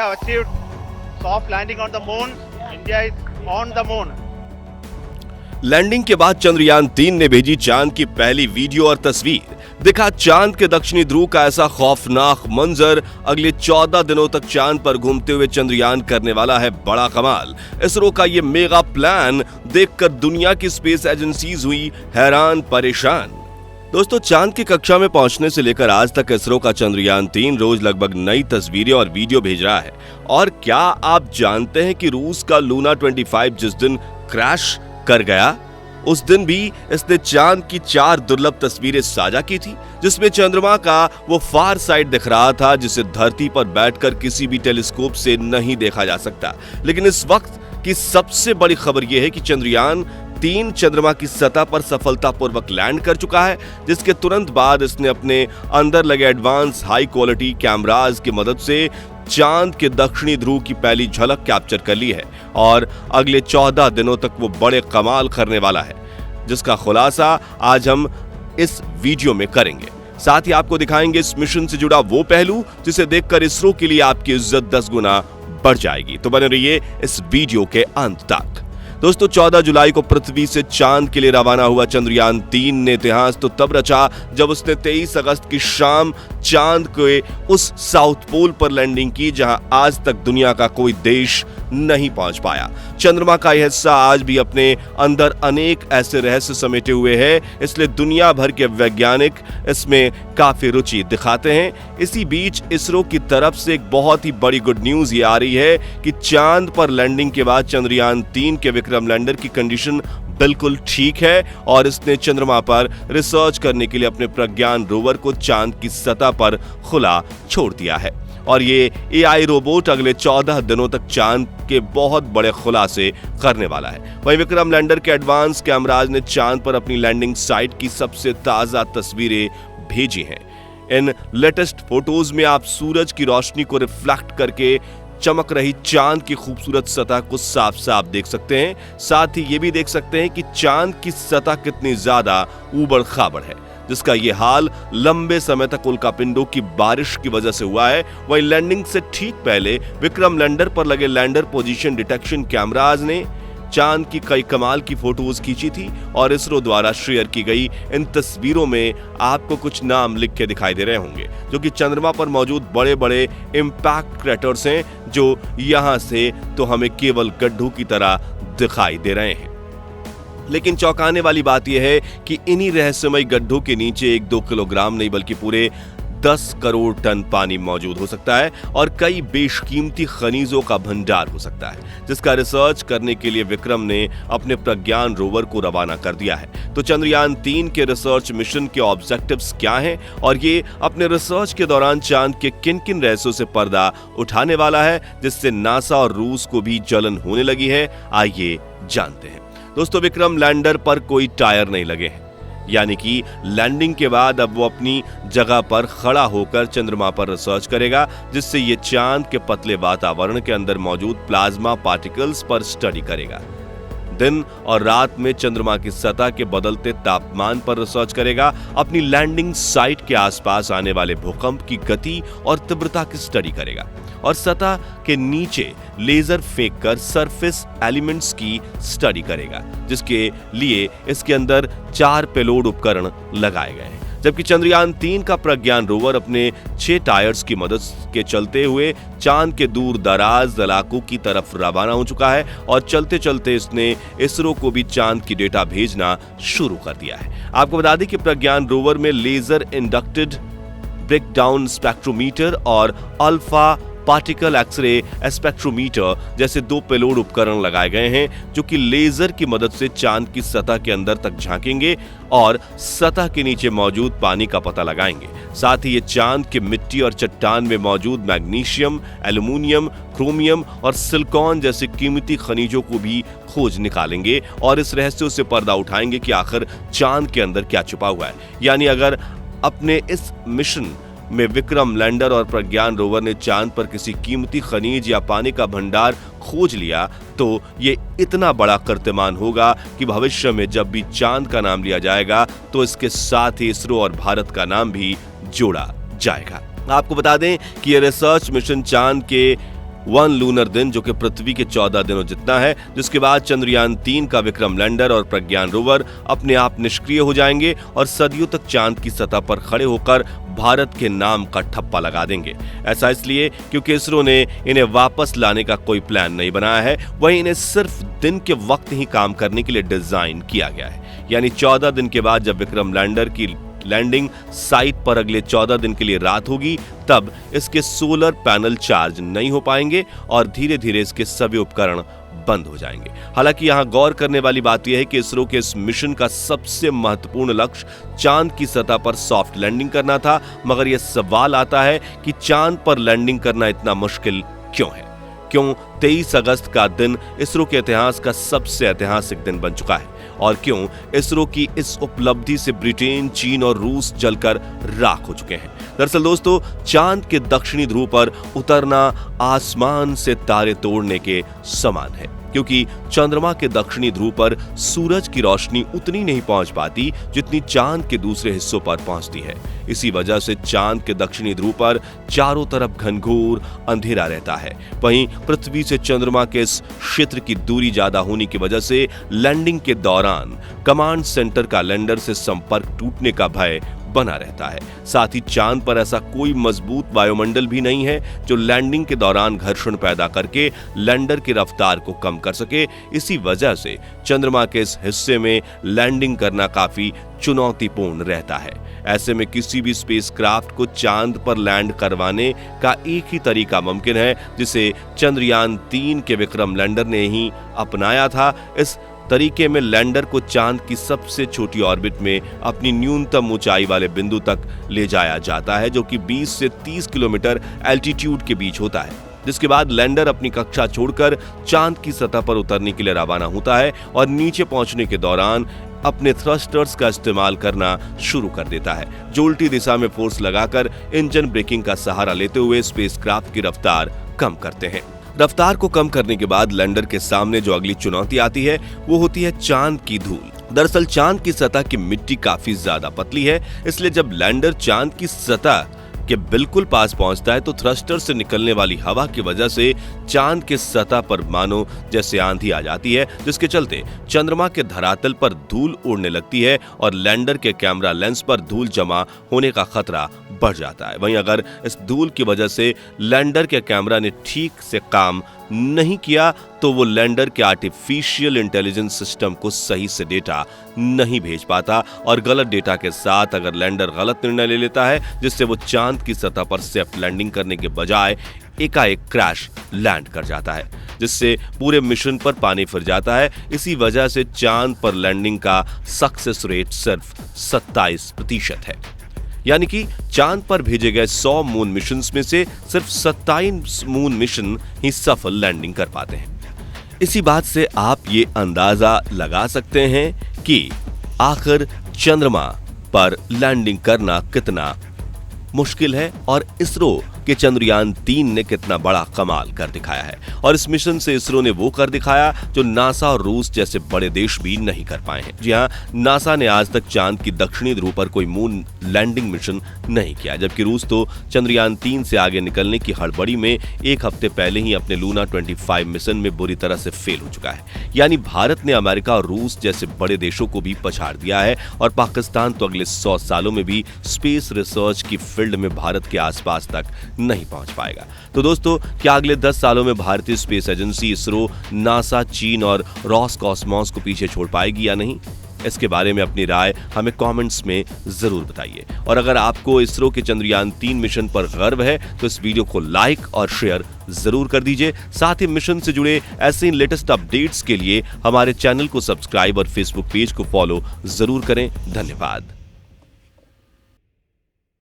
have achieved soft landing on the moon. India is on the moon. Landing के बाद चंद्रयान 3 ने भेजी चांद की पहली वीडियो और तस्वीर। दिखा चांद के दक्षिणी ध्रुव का ऐसा खौफनाक मंजर। अगले 14 दिनों तक चांद पर घूमते हुए चंद्रयान करने वाला है बड़ा कमाल। इसरो का ये मेगा प्लान देखकर दुनिया की स्पेस एजेंसीज हुई हैरान परेशान। दोस्तों, चांद की कक्षा में पहुंचने से लेकर आज तक इसरो का चंद्रयान 3 रोज लगभग नई तस्वीरें और वीडियो भेज रहा है। और क्या आप जानते हैं कि रूस का लूना 25 जिस दिन क्रैश कर गया, उस दिन भी इसने चांद की 4 दुर्लभ तस्वीरें साझा की थी, जिसमें चंद्रमा का वो फार साइड दिख रहा था जिसे धरती पर बैठकर किसी भी टेलीस्कोप से नहीं देखा जा सकता। लेकिन इस वक्त की सबसे बड़ी खबर यह है कि चंद्रयान 3 चंद्रमा की सतह पर सफलतापूर्वक लैंड कर चुका है, जिसके तुरंत बाद इसने अपने अंदर लगे एडवांस हाई क्वालिटी कैमराज की मदद से चांद के दक्षिणी ध्रुव की पहली झलक कैप्चर कर ली है और अगले 14 दिनों तक वो बड़े कमाल करने वाला है, जिसका खुलासा आज हम इस वीडियो में करेंगे। साथ ही आपको दिखाएंगे इस मिशन से जुड़ा वो पहलू जिसे देखकर इसरो के लिए आपकी इज्जत 10 गुना बढ़ जाएगी। तो बने रहिए इस वीडियो के अंत तक। दोस्तों, 14 जुलाई को पृथ्वी से चांद के लिए रवाना हुआ चंद्रयान 3 ने इतिहास तो तब रचा जब उसने 23 अगस्त की शाम चांद के उस साउथ पोल पर लैंडिंग की जहां आज तक दुनिया का कोई देश नहीं पहुंच पाया। चंद्रमा का यह हिस्सा आज भी अपने अंदर अनेक ऐसे रहस्य समेटे हुए है, इसलिए दुनिया भर के वैज्ञानिक इसमें काफी रुचि दिखाते हैं। इसी बीच इसरो की तरफ से एक बहुत ही बड़ी गुड न्यूज ये आ रही है कि चांद पर लैंडिंग के बाद चंद्रयान 3 के विक्रम लैंडर की कंडीशन बिल्कुल ठीक है और इसने चंद्रमा पर रिसर्च करने के लिए अपने प्रज्ञान रोवर को चांद की सतह पर खुला छोड़ दिया है। और ये एआई रोबोट अगले 14 दिनों तक चांद के बहुत बड़े खुलासे करने वाला है। वहीं विक्रम लैंडर के एडवांस कैमराज ने चांद पर अपनी लैंडिंग साइट की सबसे ताजा तस्वीरें भेजी हैं। इन लेटेस्ट फोटोज में आप सूरज की रोशनी को रिफ्लेक्ट करके चमक रही चांद की खूबसूरत सतह को साफ साफ देख सकते हैं। साथ ही ये भी देख सकते हैं कि चांद की सतह कितनी ज्यादा ऊबड़ खाबड़ है, जिसका ये हाल लंबे समय तक उल्कापिंडों की बारिश की वजह से हुआ है। वहीं लैंडिंग से ठीक पहले विक्रम लैंडर पर लगे लैंडर पोजीशन डिटेक्शन कैमराज ने चांद की कई कमाल की फोटोज खींची थी और इसरो द्वारा शेयर की गई इन तस्वीरों में आपको कुछ नाम लिख के दिखाई दे रहे होंगे, जो कि चंद्रमा पर मौजूद बड़े बड़े इंपैक्ट क्रैटर्स हैं, जो यहां से तो हमें केवल गड्ढों की तरह दिखाई दे रहे हैं। लेकिन चौंकाने वाली बात यह है कि इन्हीं रहस्यमय गड्ढों के नीचे 1-2 किलोग्राम नहीं बल्कि पूरे 10 करोड़ टन पानी मौजूद हो सकता है और कई बेशकीमती खनिजों का भंडार हो सकता है, जिसका रिसर्च करने के लिए विक्रम ने अपने प्रज्ञान रोवर को रवाना कर दिया है। तो चंद्रयान 3 के रिसर्च मिशन के ऑब्जेक्टिव्स क्या हैं और ये अपने रिसर्च के दौरान चांद के किन-किन रहस्यों से पर्दा उठाने वाला है, जिससे नासा और रूस को भी जलन होने लगी है, आइए जानते हैं। दोस्तों, विक्रम लैंडर पर कोई टायर नहीं लगे हैं, यानी कि लैंडिंग के बाद अब वो अपनी जगह पर खड़ा होकर चंद्रमा पर रिसर्च करेगा, जिससे ये चांद के पतले वातावरण के अंदर मौजूद प्लाज्मा पार्टिकल्स पर स्टडी करेगा। दिन और रात में चंद्रमा की सतह के बदलते तापमान पर रिसर्च करेगा, अपनी लैंडिंग साइट के आसपास आने वाले भूकंप की गति और तीव्रता की स्टडी करेगा और सतह के नीचे लेजर फेंककर सरफेस एलिमेंट्स की स्टडी करेगा, जिसके लिए इसके अंदर 4 पेलोड उपकरण लगाए गए हैं। जबकि चंद्रयान 3 का प्रज्ञान रोवर अपने 6 टायर्स की मदद के चलते हुए चांद के दूर दराज इलाकों की तरफ रवाना हो चुका है और चलते चलते इसने इसरो को भी चांद की डेटा भेजना शुरू कर दिया है। आपको बता दें कि प्रज्ञान रोवर में लेजर इंडक्टेड ब्रेकडाउन स्पेक्ट्रोमीटर और अल्फा पार्टिकल एक्सरे स्पेक्ट्रोमीटर जैसे 2 पेलोड उपकरण लगाए गए हैं, जो कि लेजर की मदद से चांद की सतह के अंदर तक झांकेंगे और सतह के नीचे मौजूद पानी का पता लगाएंगे। साथ ही ये चांद के मिट्टी और चट्टान में मौजूद मैग्नीशियम, एल्युमिनियम, क्रोमियम और सिलिकॉन जैसे कीमती खनिजों को भी खोज निकालेंगे और इस रहस्यों से पर्दा उठाएंगे कि आखिर चांद के अंदर क्या छुपा हुआ है। यानी अगर अपने इस मिशन में विक्रम लैंडर और प्रज्ञान रोवर ने चांद पर किसी कीमती खनिज या पानी का भंडार खोज लिया, तो ये इतना बड़ा कीर्तिमान होगा कि भविष्य में जब भी चांद का नाम लिया जाएगा तो इसके साथ ही इसरो और भारत का नाम भी जोड़ा जाएगा। आपको बता दें कि ये रिसर्च मिशन चांद के 1 लूनर दिन, जो कि पृथ्वी के 14 दिनों जितना है, जिसके बाद चंद्रयान 3 का विक्रम लैंडर और प्रज्ञान रोवर अपने आप निष्क्रिय हो जाएंगे और सदियों तक चांद की सतह पर खड़े होकर भारत के नाम का ठप्पा लगा देंगे। ऐसा इसलिए क्योंकि इसरो ने इन्हें वापस लाने का कोई प्लान नहीं बनाया है, वहीं इन्हें सिर्फ दिन के वक्त ही काम करने के लिए डिजाइन किया गया है। यानी 14 दिन के बाद जब विक्रम लैंडर की लैंडिंग साइट पर अगले 14 दिन के लिए रात होगी, तब इसके सोलर पैनल चार्ज नहीं हो पाएंगे और धीरे धीरे इसके सभी उपकरण बंद हो जाएंगे। हालांकि यहां गौर करने वाली बात यह है कि इसरो के इस मिशन का सबसे महत्वपूर्ण लक्ष्य चांद की सतह पर सॉफ्ट लैंडिंग करना था, मगर यह सवाल आता है कि चांद पर लैंडिंग करना इतना मुश्किल क्यों है? क्यों 23 अगस्त का दिन इसरो के इतिहास का सबसे ऐतिहासिक दिन बन चुका है? और क्यों इसरो की इस उपलब्धि से ब्रिटेन, चीन और रूस जलकर राख हो चुके हैं? दरअसल दोस्तों, चांद के दक्षिणी ध्रुव पर उतरना आसमान से तारे तोड़ने के समान है, क्योंकि चंद्रमा के दक्षिणी ध्रुव पर सूरज की रोशनी उतनी नहीं पहुंच पाती जितनी चांद के दूसरे हिस्सों पर पहुंचती है। इसी वजह से चांद के दक्षिणी ध्रुव पर चारों तरफ घनघोर अंधेरा रहता है। वहीं पृथ्वी से चंद्रमा के इस क्षेत्र की दूरी ज्यादा होने की वजह से लैंडिंग के दौरान कमांड सेंटर का लैंडर से संपर्क टूटने का भय बना रहता है। साथ ही चांद पर ऐसा कोई मजबूत वायुमंडल भी नहीं है जो लैंडिंग के दौरान घर्षण पैदा करके लैंडर की रफ्तार को कम कर सके। इसी वजह से चंद्रमा के इस हिस्से में लैंडिंग करना काफी चुनौतीपूर्ण रहता है। ऐसे में किसी भी स्पेसक्राफ्ट को चांद पर लैंड करवाने का एक ही तरीका मुमकिन है, जिसे चंद्रयान 3 के विक्रम लैंडर ने ही अपनाया था। इस तरीके में लैंडर को चांद की सबसे छोटी ऑर्बिट में अपनी न्यूनतम ऊंचाई वाले बिंदु तक ले जाया जाता है, जो कि 20 से 30 किलोमीटर एल्टीट्यूड के बीच होता है, जिसके बाद लैंडर अपनी कक्षा छोड़कर चांद की सतह पर उतरने के लिए रवाना होता है और नीचे पहुंचने के दौरान अपने थ्रस्टर्स का इस्तेमाल करना शुरू कर देता है, जो उल्टी दिशा में फोर्स लगाकर इंजन ब्रेकिंग का सहारा लेते हुए स्पेसक्राफ्ट की रफ्तार कम करते हैं। रफ्तार को कम करने के बाद लैंडर के सामने जो अगली चुनौती आती है वो होती है चांद की धूल। दरअसल चांद की सतह की मिट्टी काफी ज्यादा पतली है, इसलिए जब लैंडर चांद की सतह के बिल्कुल पास पहुंचता है तो थ्रस्टर से निकलने वाली हवा की वजह से चांद के सतह पर मानो जैसे आंधी आ जाती है, जिसके चलते चंद्रमा के धरातल पर धूल उड़ने लगती है और लैंडर के कैमरा लेंस पर धूल जमा होने का खतरा बढ़ जाता है। वहीं अगर इस धूल की वजह से लैंडर के कैमरा ने ठीक से काम नहीं किया तो वो लैंडर के आर्टिफिशियल इंटेलिजेंस सिस्टम को सही से डेटा नहीं भेज पाता और गलत डेटा के साथ अगर लैंडर गलत निर्णय ले लेता है, जिससे वो चांद की सतह पर सेफ लैंडिंग करने के बजाय एकाएक क्रैश लैंड कर जाता है, जिससे पूरे मिशन पर पानी फिर जाता है। इसी वजह से चांद पर लैंडिंग का सक्सेस रेट सिर्फ 27% है। यानी कि चांद पर भेजे गए 100 मून मिशंस में से सिर्फ 27 मून मिशन ही सफल लैंडिंग कर पाते हैं। इसी बात से आप ये अंदाजा लगा सकते हैं कि आखिर चंद्रमा पर लैंडिंग करना कितना मुश्किल है और इसरो कि चंद्रयान 3 ने कितना बड़ा कमाल कर दिखाया है। और इस मिशन से इसरो ने वो कर दिखाया जो नासा और रूस जैसे बड़े देश भी नहीं कर पाए हैं। जी हां, नासा ने आज तक चांद की दक्षिणी ध्रुव पर कोई मून लैंडिंग मिशन नहीं किया, जबकि रूस तो चंद्रयान 3 से आगे निकलने की हड़बड़ी में एक हफ्ते पहले ही अपने लूना 25 मिशन में बुरी तरह से फेल हो चुका है। यानी भारत ने अमेरिका और रूस जैसे बड़े देशों को भी पछाड़ दिया है और पाकिस्तान तो अगले 100 सालों में भी स्पेस रिसर्च की फील्ड में भारत के आसपास तक नहीं पहुंच पाएगा। तो दोस्तों, क्या अगले 10 सालों में भारतीय स्पेस एजेंसी इसरो, नासा, चीन और रॉसकॉस्मॉस को पीछे छोड़ पाएगी या नहीं? इसके बारे में अपनी राय हमें कमेंट्स में जरूर बताइए। और अगर आपको इसरो के चंद्रयान 3 मिशन पर गर्व है तो इस वीडियो को लाइक और शेयर जरूर कर दीजिए। साथ ही मिशन से जुड़े ऐसे ही लेटेस्ट अपडेट्स के लिए हमारे चैनल को सब्सक्राइब और फेसबुक पेज को फॉलो जरूर करें। धन्यवाद।